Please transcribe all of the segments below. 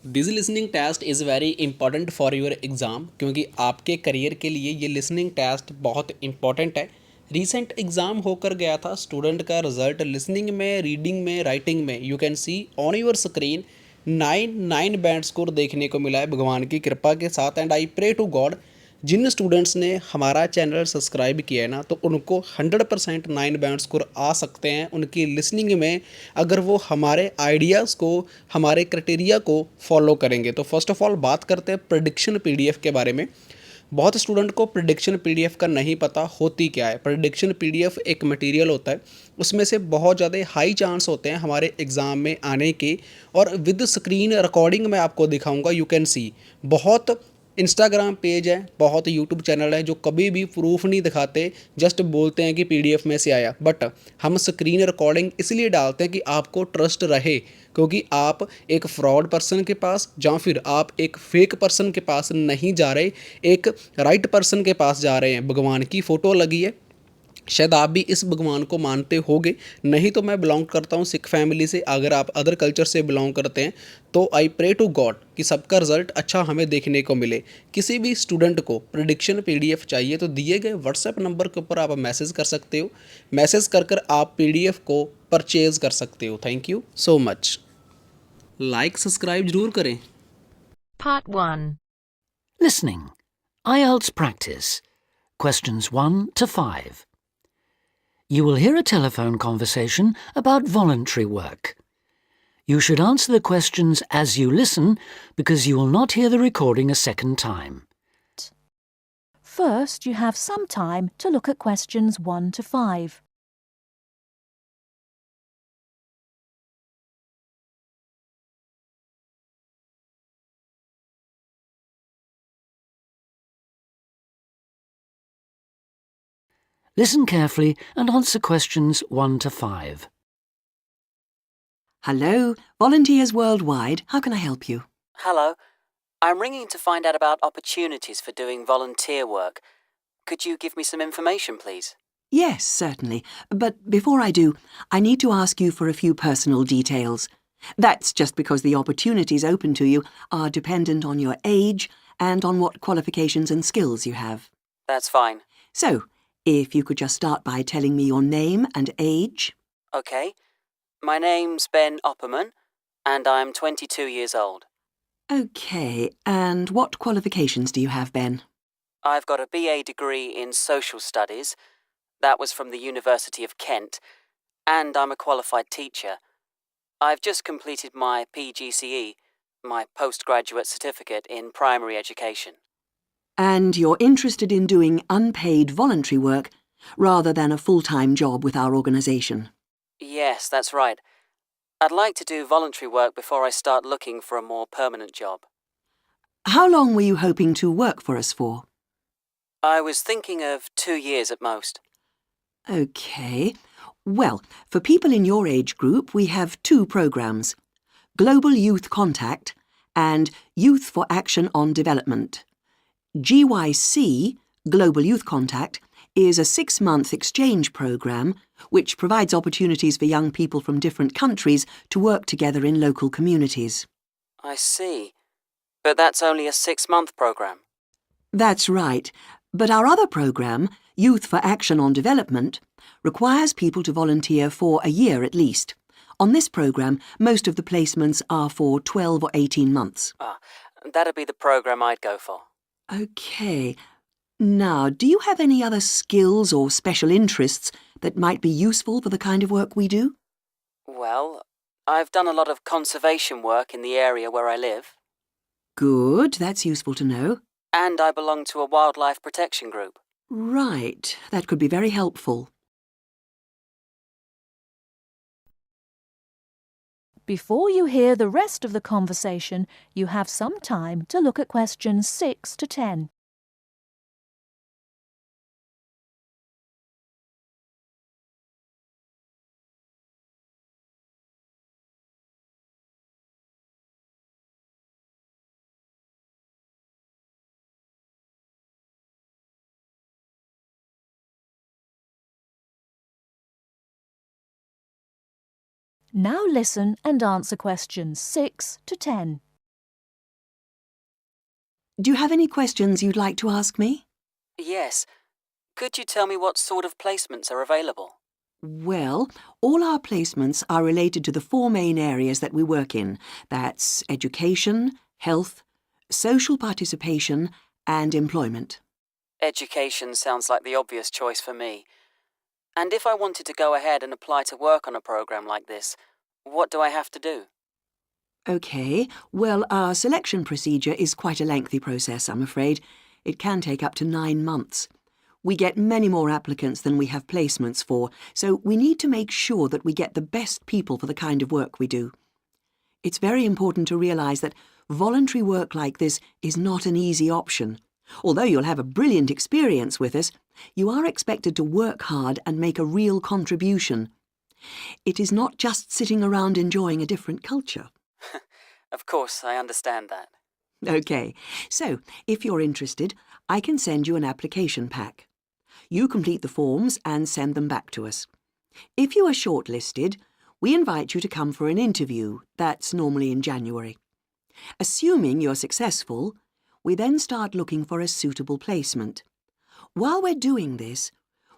This listening test is very important for your exam क्योंकि आपके career के लिए ये लिसनिंग टेस्ट बहुत इंपॉर्टेंट है। रीसेंट एग्ज़ाम होकर गया था, स्टूडेंट का रिजल्ट लिसनिंग में, रीडिंग में, राइटिंग में you can see on your screen 9 band score देखने को मिला है भगवान की कृपा के साथ। And I pray to God जिन स्टूडेंट्स ने हमारा चैनल सब्सक्राइब किया है ना, तो उनको 100% 9 बैंड स्कोर आ सकते हैं उनकी लिसनिंग में, अगर वो हमारे आइडियाज़ को, हमारे क्राइटेरिया को फॉलो करेंगे। तो फर्स्ट ऑफ ऑल बात करते हैं प्रेडिक्शन पीडीएफ के बारे में। बहुत स्टूडेंट को प्रेडिक्शन पीडीएफ का नहीं पता होती क्या है। प्रेडिक्शन पीडीएफ एक मटेरियल होता है, उसमें से बहुत ज़्यादा हाई चांस होते हैं हमारे एग्ज़ाम में आने के। और विद स्क्रीन रिकॉर्डिंग मैं आपको दिखाऊंगा, यू कैन सी। बहुत इंस्टाग्राम पेज है, बहुत यूट्यूब चैनल है जो कभी भी प्रूफ नहीं दिखाते, जस्ट बोलते हैं कि पीडीएफ में से आया। बट हम स्क्रीन रिकॉर्डिंग इसलिए डालते हैं कि आपको ट्रस्ट रहे, क्योंकि आप एक फ्रॉड पर्सन के पास या फिर आप एक फेक पर्सन के पास नहीं जा रहे, एक राइट पर्सन के पास जा रहे हैं। भगवान की फ़ोटो लगी है, शायद आप भी इस भगवान को मानते होगे, नहीं तो मैं बिलोंग करता हूँ सिख फैमिली से। अगर आप अदर कल्चर से बिलोंग करते हैं तो आई प्रे टू गॉड कि सबका रिजल्ट अच्छा हमें देखने को मिले। किसी भी स्टूडेंट को प्रेडिक्शन पीडीएफ चाहिए तो दिए गए व्हाट्सएप नंबर के ऊपर आप मैसेज कर सकते हो। मैसेज कर कर आप पीडीएफ को परचेज कर सकते हो। Thank you so much. Like subscribe जरूर करें। Part 1. Listening. Ielts practice. Questions 1 to 5. You will hear a telephone conversation about voluntary work. You should answer the questions as you listen because you will not hear the recording a second time. First, you have some time to look at questions 1 to 5. Listen carefully and answer questions 1 to 5. Hello, Volunteers Worldwide. How can I help you? Hello. I'm ringing to find out about opportunities for doing volunteer work. Could you give me some information, please? Yes, certainly. But before I do, I need to ask you for a few personal details. That's just because the opportunities open to you are dependent on your age and on what qualifications and skills you have. That's fine. So, if you could just start by telling me your name and age. Okay. My name's Ben Opperman, and I'm 22 years old. Okay, and what qualifications do you have, Ben? I've got a BA degree in Social Studies. That was from the University of Kent. And I'm a qualified teacher. I've just completed my PGCE, my postgraduate certificate in primary education. And you're interested in doing unpaid voluntary work rather than a full-time job with our organisation? Yes, that's right. I'd like to do voluntary work before I start looking for a more permanent job. How long were you hoping to work for us for? I was thinking of 2 years at most. OK. Well, for people in your age group, we have two programmes: Global Youth Contact and Youth for Action on Development. GYC, Global Youth Contact, is a 6-month exchange programme which provides opportunities for young people from different countries to work together in local communities. I see. But that's only a 6-month program. That's right. But our other programme, Youth for Action on Development, requires people to volunteer for a year at least. On this programme, most of the placements are for 12 or 18 months. That'd be the program I'd go for. OK. Now, do you have any other skills or special interests that might be useful for the kind of work we do? Well, I've done a lot of conservation work in the area where I live. Good, that's useful to know. And I belong to a wildlife protection group. Right, that could be very helpful. Before you hear the rest of the conversation, you have some time to look at questions 6 to 10. Now listen and answer questions 6 to 10. Do you have any questions you'd like to ask me? Yes. Could you tell me what sort of placements are available? Well, all our placements are related to the four main areas that we work in. That's education, health, social participation, and employment. Education sounds like the obvious choice for me. And if I wanted to go ahead and apply to work on a program like this, what do I have to do? OK, well, our selection procedure is quite a lengthy process, I'm afraid. It can take up to 9 months. We get many more applicants than we have placements for, so we need to make sure that we get the best people for the kind of work we do. It's very important to realise that voluntary work like this is not an easy option. Although you'll have a brilliant experience with us, you are expected to work hard and make a real contribution. It is not just sitting around enjoying a different culture. Of course, I understand that. OK, so if you're interested, I can send you an application pack. You complete the forms and send them back to us. If you are shortlisted, we invite you to come for an interview. That's normally in January. Assuming you're successful, we then start looking for a suitable placement. While we're doing this,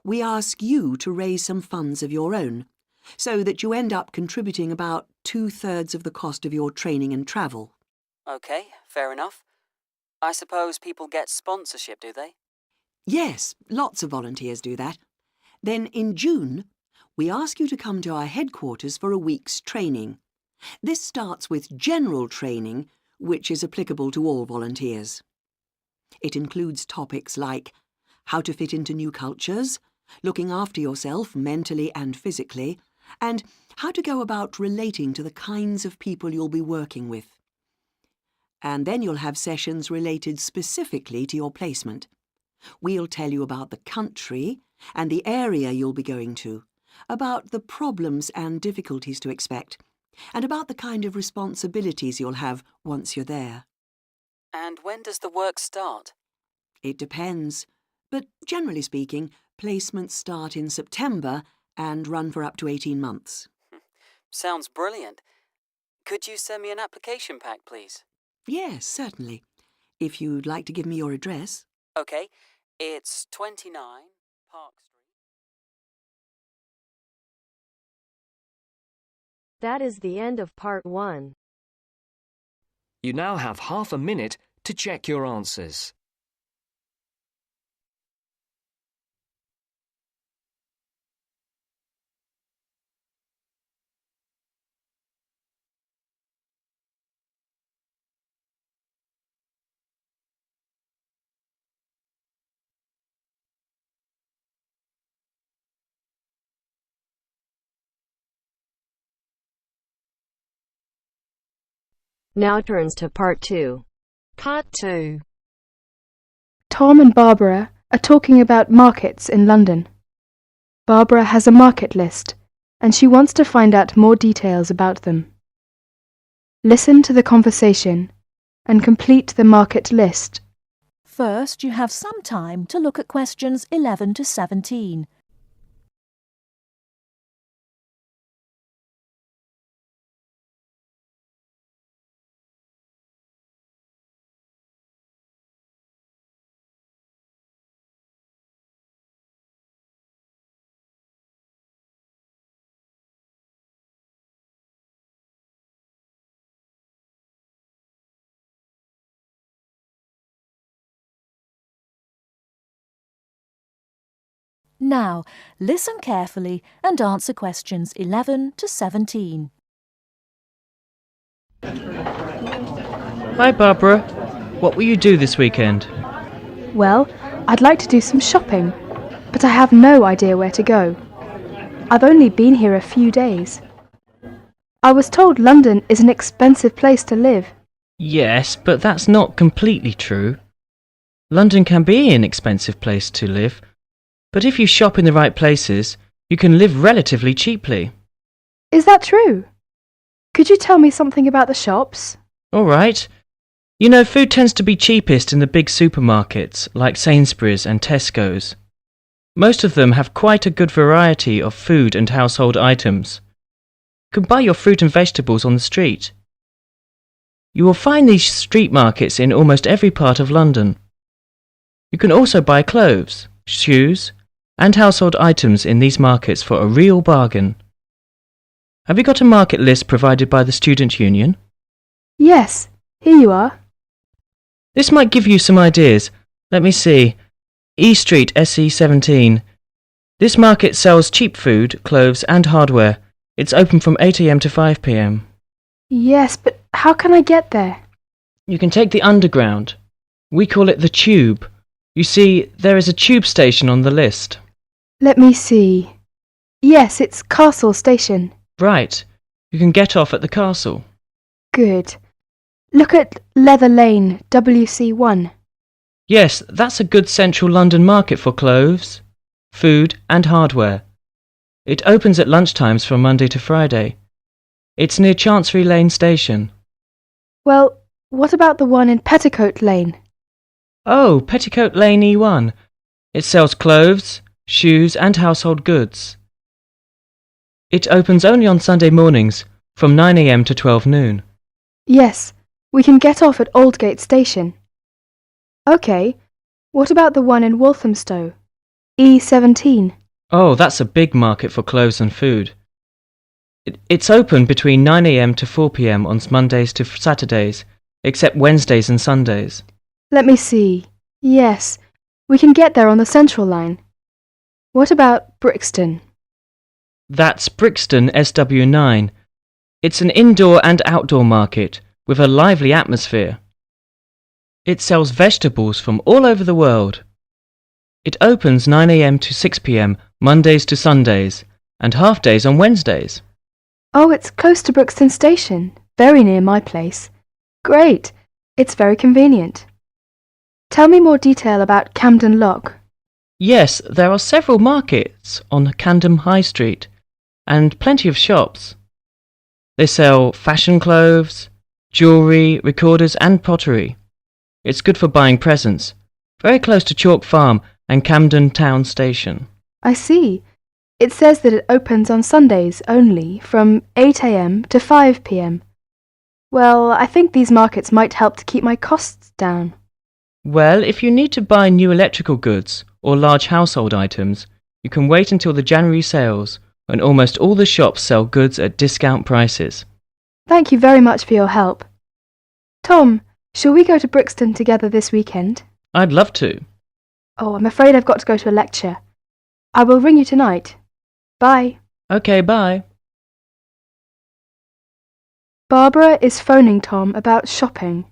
we ask you to raise some funds of your own, so that you end up contributing about 2/3 of the cost of your training and travel. OK, fair enough. I suppose people get sponsorship, do they? Yes, lots of volunteers do that. Then in June, we ask you to come to our headquarters for a week's training. This starts with general training, which is applicable to all volunteers. It includes topics like how to fit into new cultures, looking after yourself mentally and physically, and how to go about relating to the kinds of people you'll be working with. And then you'll have sessions related specifically to your placement. We'll tell you about the country and the area you'll be going to, about the problems and difficulties to expect, and about the kind of responsibilities you'll have once you're there. And when does the work start? It depends, but generally speaking, placements start in September and run for up to 18 months. Sounds brilliant. Could you send me an application pack, please? Yes, certainly. If you'd like to give me your address. OK, it's 29 Park Street. That is the end of part 1. You now have half a minute to check your answers. Now turns to part 2. Part 2. Tom and Barbara are talking about markets in London. Barbara has a market list, and she wants to find out more details about them. Listen to the conversation and complete the market list. First, you have some time to look at questions 11 to 17. Now, listen carefully and answer questions 11 to 17. Hi Barbara, what will you do this weekend? Well, I'd like to do some shopping, but I have no idea where to go. I've only been here a few days. I was told London is an expensive place to live. Yes, but that's not completely true. London can be an expensive place to live, but if you shop in the right places, you can live relatively cheaply. Is that true? Could you tell me something about the shops? All right. You know, food tends to be cheapest in the big supermarkets, like Sainsbury's and Tesco's. Most of them have quite a good variety of food and household items. You can buy your fruit and vegetables on the street. You will find these street markets in almost every part of London. You can also buy clothes, shoes, and household items in these markets for a real bargain. Have you got a market list provided by the Student Union? Yes, here you are. This might give you some ideas. Let me see. E Street, SE17. This market sells cheap food, clothes and hardware. It's open from 8 a.m. to 5 p.m. Yes, but how can I get there? You can take the Underground. We call it the Tube. You see, there is a tube station on the list. Let me see. Yes, it's Castle Station. Right. You can get off at the castle. Good. Look at Leather Lane, WC1. Yes, that's a good central London market for clothes, food and hardware. It opens at lunchtimes from Monday to Friday. It's near Chancery Lane Station. Well, what about the one in Petticoat Lane? Oh, Petticoat Lane E1. It sells clothes, shoes and household goods. It opens only on Sunday mornings from 9 a.m. to 12 noon. Yes, we can get off at Aldgate Station. OK, what about the one in Walthamstow? E17. Oh, that's a big market for clothes and food. It's open between 9 a.m. to 4 p.m. on Mondays to Saturdays, except Wednesdays and Sundays. Let me see. Yes, we can get there on the Central Line. What about Brixton? That's Brixton SW9. It's an indoor and outdoor market with a lively atmosphere. It sells vegetables from all over the world. It opens 9 a.m. to 6 p.m. Mondays to Sundays and half days on Wednesdays. Oh, it's close to Brixton Station, very near my place. Great, it's very convenient. Tell me more detail about Camden Lock. Yes, there are several markets on Camden High Street and plenty of shops. They sell fashion clothes, jewellery, recorders and pottery. It's good for buying presents. Very close to Chalk Farm and Camden Town Station. I see. It says that it opens on Sundays only from 8 a.m. to 5 p.m. Well, I think these markets might help to keep my costs down. Well, if you need to buy new electrical goods or large household items, you can wait until the January sales when almost all the shops sell goods at discount prices. Thank you very much for your help. Tom, shall we go to Brixton together this weekend? I'd love to. Oh, I'm afraid I've got to go to a lecture. I will ring you tonight. Bye. OK, bye. Barbara is phoning Tom about shopping.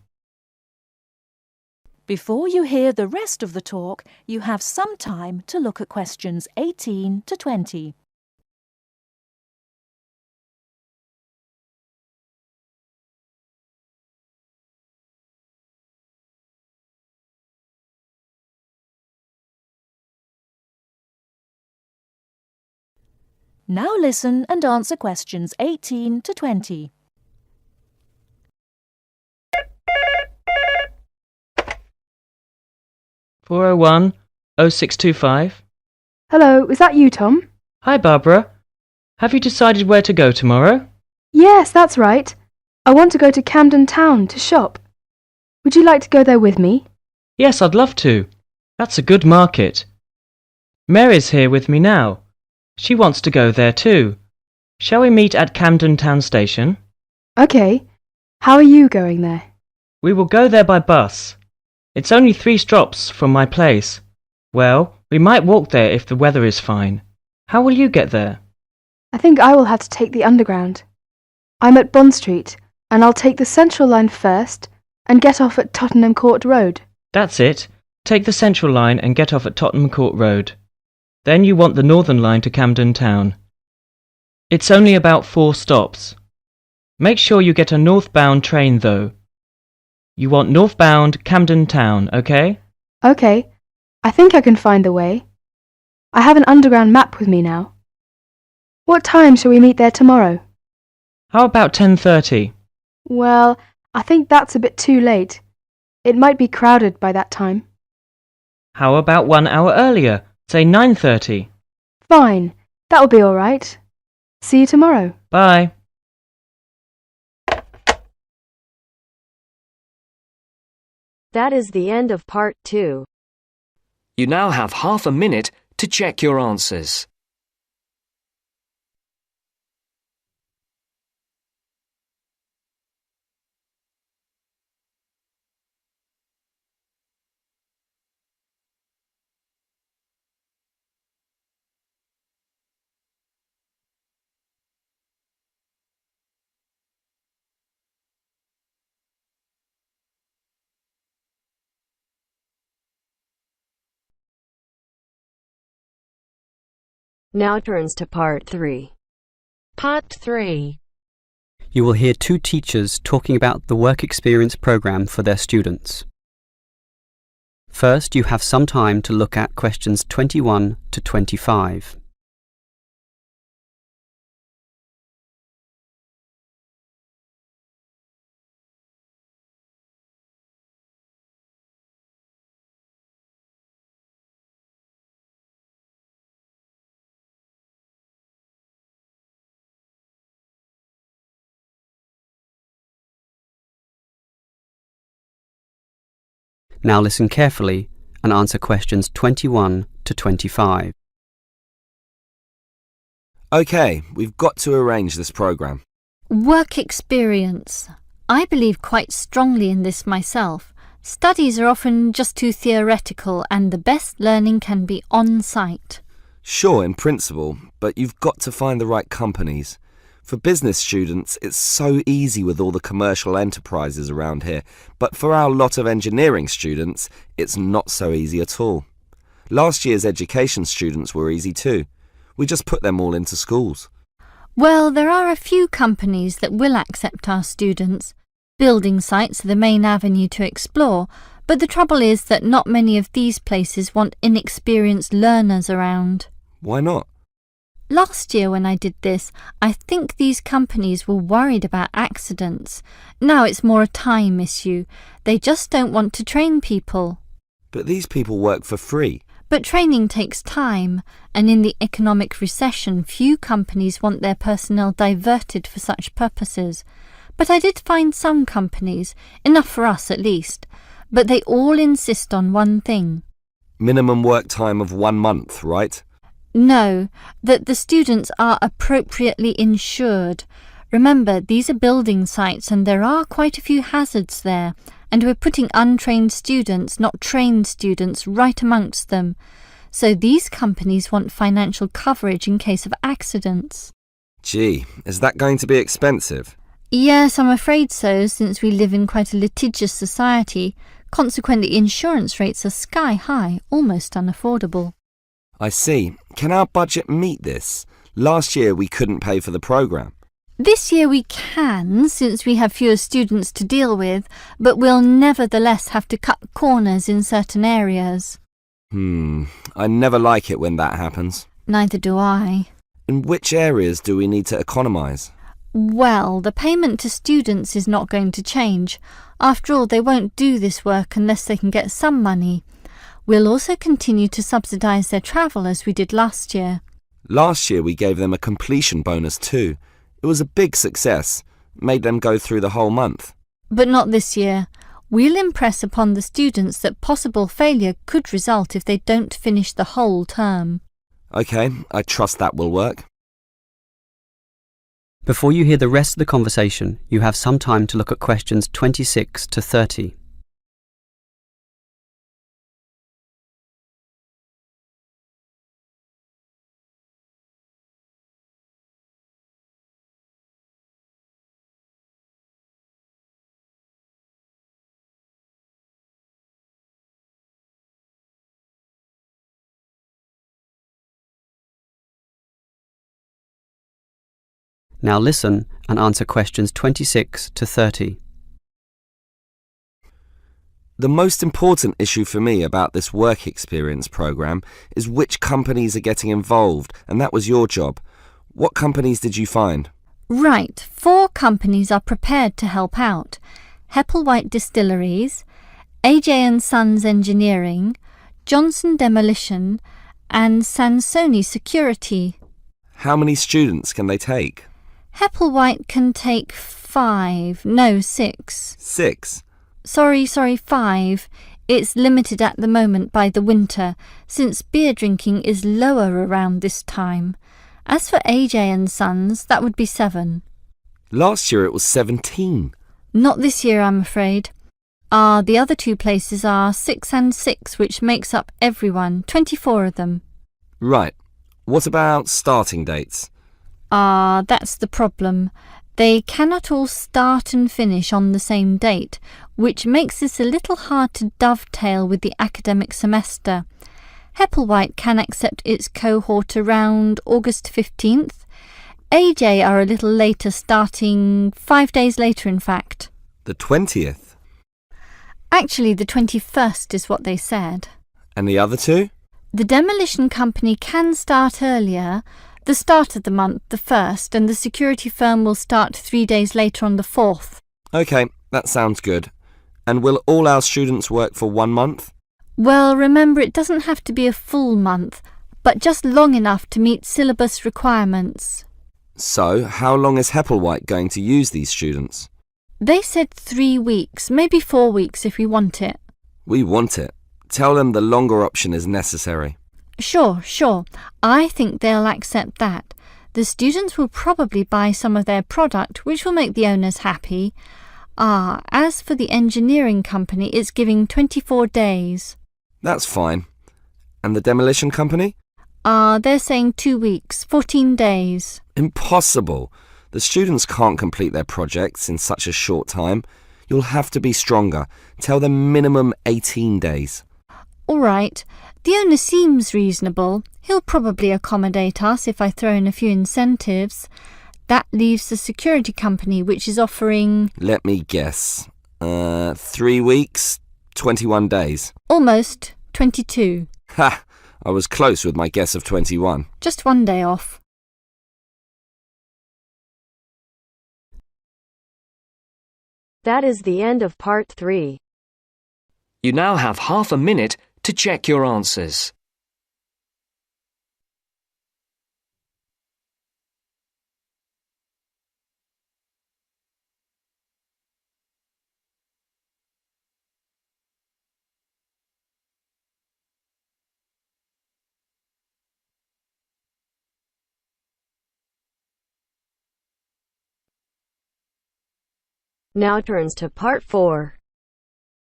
Before you hear the rest of the talk, you have some time to look at questions 18 to 20. Now listen and answer questions 18 to 20. (401 0625). Hello, is that you, Tom? Hi, Barbara. Have you decided where to go tomorrow? Yes, that's right. I want to go to Camden Town to shop. Would you like to go there with me? Yes, I'd love to. That's a good market. Mary's here with me now. She wants to go there too. Shall we meet at Camden Town Station? OK. How are you going there? We will go there by bus. It's only 3 stops from my place. Well, we might walk there if the weather is fine. How will you get there? I think I will have to take the Underground. I'm at Bond Street, and I'll take the Central Line first and get off at Tottenham Court Road. That's it. Take the Central Line and get off at Tottenham Court Road. Then you want the Northern Line to Camden Town. It's only about 4 stops. Make sure you get a northbound train though. You want northbound Camden Town, OK? OK. I think I can find the way. I have an Underground map with me now. What time shall we meet there tomorrow? How about 10:30? Well, I think that's a bit too late. It might be crowded by that time. How about 1 hour earlier? Say 9:30. Fine. That'll be all right. See you tomorrow. Bye. That is the end of part 2. You now have half a minute to check your answers. Now turns to part 3. Part 3. You will hear two teachers talking about the work experience program for their students. First, you have some time to look at questions 21 to 25. Now listen carefully and answer questions 21 to 25. OK, we've got to arrange this programme. Work experience. I believe quite strongly in this myself. Studies are often just too theoretical and the best learning can be on-site. Sure, in principle, but you've got to find the right companies. For business students, it's so easy with all the commercial enterprises around here, but for our lot of engineering students, it's not so easy at all. Last year's education students were easy too. We just put them all into schools. Well, there are a few companies that will accept our students. Building sites are the main avenue to explore, but the trouble is that not many of these places want inexperienced learners around. Why not? Last year when I did this, I think these companies were worried about accidents. Now it's more a time issue. They just don't want to train people. But these people work for free. But training takes time, and in the economic recession, few companies want their personnel diverted for such purposes. But I did find some companies, enough for us at least, but they all insist on one thing. Minimum work time of 1 month, right? No, that the students are appropriately insured. Remember, these are building sites and there are quite a few hazards there, and we're putting untrained students, not trained students, right amongst them. So these companies want financial coverage in case of accidents. Gee, is that going to be expensive? Yes, I'm afraid so, since we live in quite a litigious society. Consequently, insurance rates are sky high, almost unaffordable. I see. Can our budget meet this? Last year we couldn't pay for the programme. This year we can, since we have fewer students to deal with, but we'll nevertheless have to cut corners in certain areas. I never like it when that happens. Neither do I. In which areas do we need to economise? Well, the payment to students is not going to change. After all, they won't do this work unless they can get some money. We'll also continue to subsidise their travel as we did last year. Last year we gave them a completion bonus too. It was a big success. Made them go through the whole month. But not this year. We'll impress upon the students that possible failure could result if they don't finish the whole term. OK, I trust that will work. Before you hear the rest of the conversation, you have some time to look at questions 26 to 30. Now listen and answer questions 26 to 30. The most important issue for me about this work experience programme is which companies are getting involved, and that was your job. What companies did you find? Right, 4 companies are prepared to help out. Hepplewhite Distilleries, AJ & Sons Engineering, Johnson Demolition, and Sansoni Security. How many students can they take? Hepplewhite can take 6. 6? Sorry, 5. It's limited at the moment by the winter, since beer drinking is lower around this time. As for AJ and Sons, that would be 7. Last year it was 17. Not this year, I'm afraid. The other two places are 6 and 6, which makes up everyone, 24 of them. Right. What about starting dates? That's the problem. They cannot all start and finish on the same date, which makes this a little hard to dovetail with the academic semester. Hepplewhite can accept its cohort around August 15th. AJ are a little later, starting 5 days later, in fact. The 20th. Actually, the 21st is what they said. And the other two? The demolition company can start earlier, the start of the month, the 1st, and the security firm will start 3 days later on the 4th. OK, that sounds good. And will all our students work for 1 month? Well, remember, it doesn't have to be a full month, but just long enough to meet syllabus requirements. So, how long is Hepplewhite going to use these students? They said 3 weeks, maybe 4 weeks if we want it. We want it. Tell them the longer option is necessary. Sure. I think they'll accept that. The students will probably buy some of their product, which will make the owners happy. As for the engineering company, it's giving 24 days. That's fine. And the demolition company? They're saying 2 weeks, 14 days. Impossible. The students can't complete their projects in such a short time. You'll have to be stronger. Tell them minimum 18 days. All right. The owner seems reasonable. He'll probably accommodate us if I throw in a few incentives. That leaves the security company, which is offering... Let me guess. 3 weeks, 21 days. Almost. 22. Ha! I was close with my guess of 21. Just 1 day off. That is the end of part 3. You now have half a minute to check your answers. Now turns to part 4.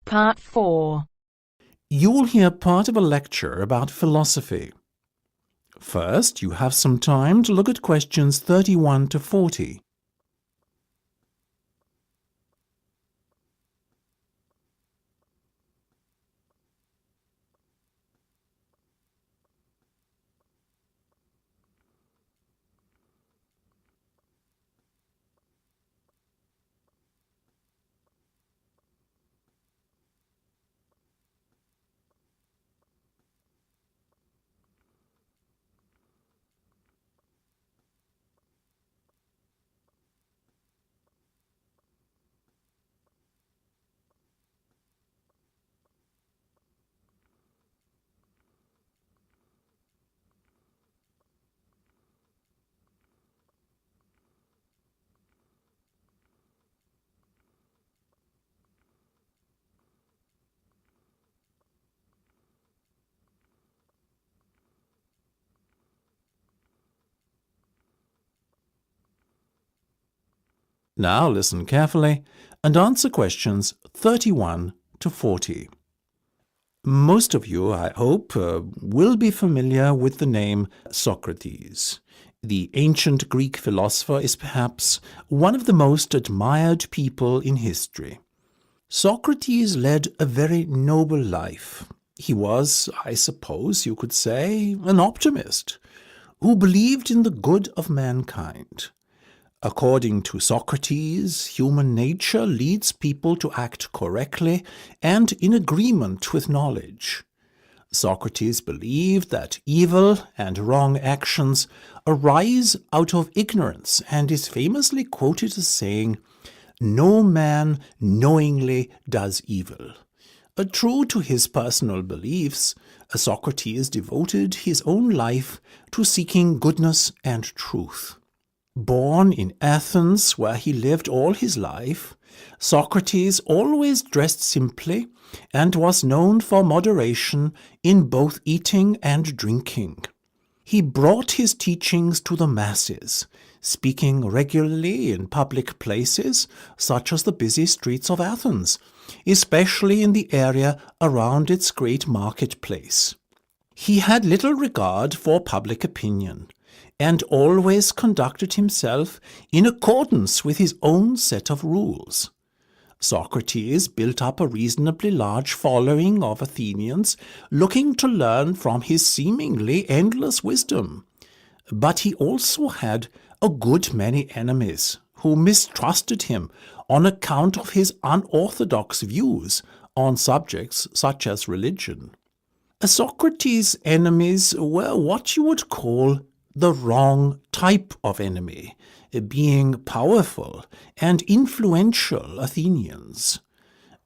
Part 4. You will hear part of a lecture about philosophy. First, you have some time to look at questions 31 to 40. Now listen carefully and answer questions 31 to 40. Most of you, I hope, will be familiar with the name Socrates. The ancient Greek philosopher is perhaps one of the most admired people in history. Socrates led a very noble life. He was, I suppose you could say, an optimist who believed in the good of mankind. According to Socrates, human nature leads people to act correctly and in agreement with knowledge. Socrates believed that evil and wrong actions arise out of ignorance and is famously quoted as saying, "No man knowingly does evil." True to his personal beliefs, Socrates devoted his own life to seeking goodness and truth. Born in Athens, where he lived all his life, Socrates always dressed simply and was known for moderation in both eating and drinking. He brought his teachings to the masses, speaking regularly in public places such as the busy streets of Athens, especially in the area around its great marketplace. He had little regard for public opinion, and always conducted himself in accordance with his own set of rules. Socrates built up a reasonably large following of Athenians looking to learn from his seemingly endless wisdom. But he also had a good many enemies who mistrusted him on account of his unorthodox views on subjects such as religion. Socrates' enemies were what you would call the wrong type of enemy, being powerful and influential Athenians.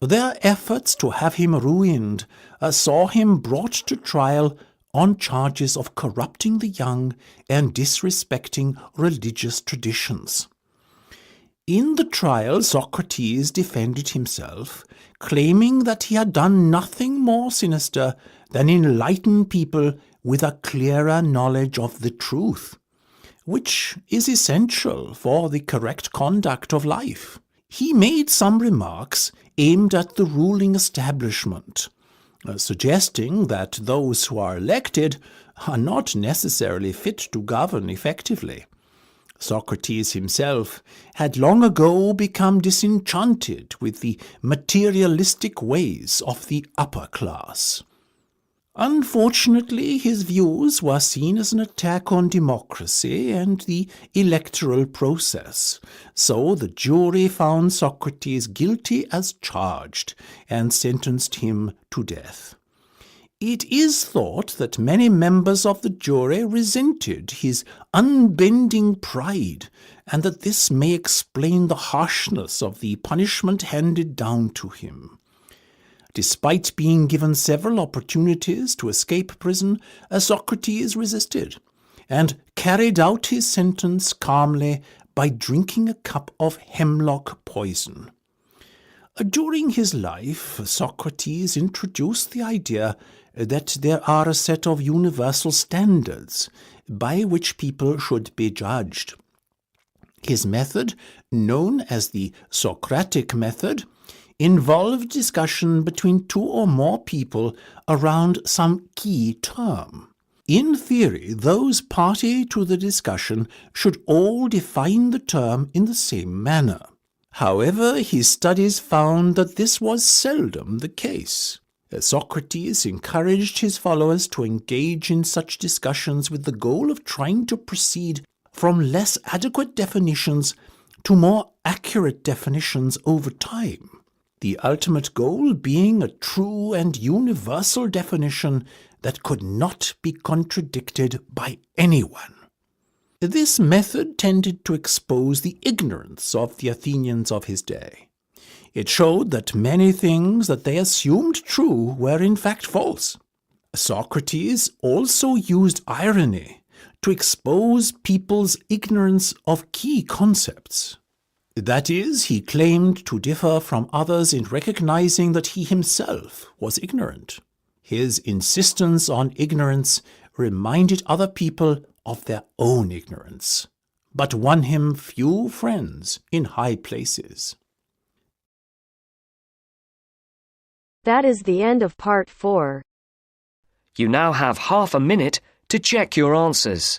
Their efforts to have him ruined saw him brought to trial on charges of corrupting the young and disrespecting religious traditions. In the trial, Socrates defended himself, claiming that he had done nothing more sinister than enlighten people with a clearer knowledge of the truth, which is essential for the correct conduct of life. He made some remarks aimed at the ruling establishment, suggesting that those who are elected are not necessarily fit to govern effectively. Socrates himself had long ago become disenchanted with the materialistic ways of the upper class. Unfortunately, his views were seen as an attack on democracy and the electoral process, so the jury found Socrates guilty as charged and sentenced him to death. It is thought that many members of the jury resented his unbending pride, and that this may explain the harshness of the punishment handed down to him. Despite being given several opportunities to escape prison, Socrates resisted, and carried out his sentence calmly by drinking a cup of hemlock poison. During his life, Socrates introduced the idea that there are a set of universal standards by which people should be judged. His method, known as the Socratic method, involved discussion between two or more people around some key term. In theory, those party to the discussion should all define the term in the same manner. However, his studies found that this was seldom the case. Socrates encouraged his followers to engage in such discussions with the goal of trying to proceed from less adequate definitions to more accurate definitions over time, the ultimate goal being a true and universal definition that could not be contradicted by anyone. This method tended to expose the ignorance of the Athenians of his day. It showed that many things that they assumed true were in fact false. Socrates also used irony to expose people's ignorance of key concepts. That is, he claimed to differ from others in recognizing that he himself was ignorant. His insistence on ignorance reminded other people of their own ignorance, but won him few friends in high places. That is the end of part 4. You now have half a minute to check your answers.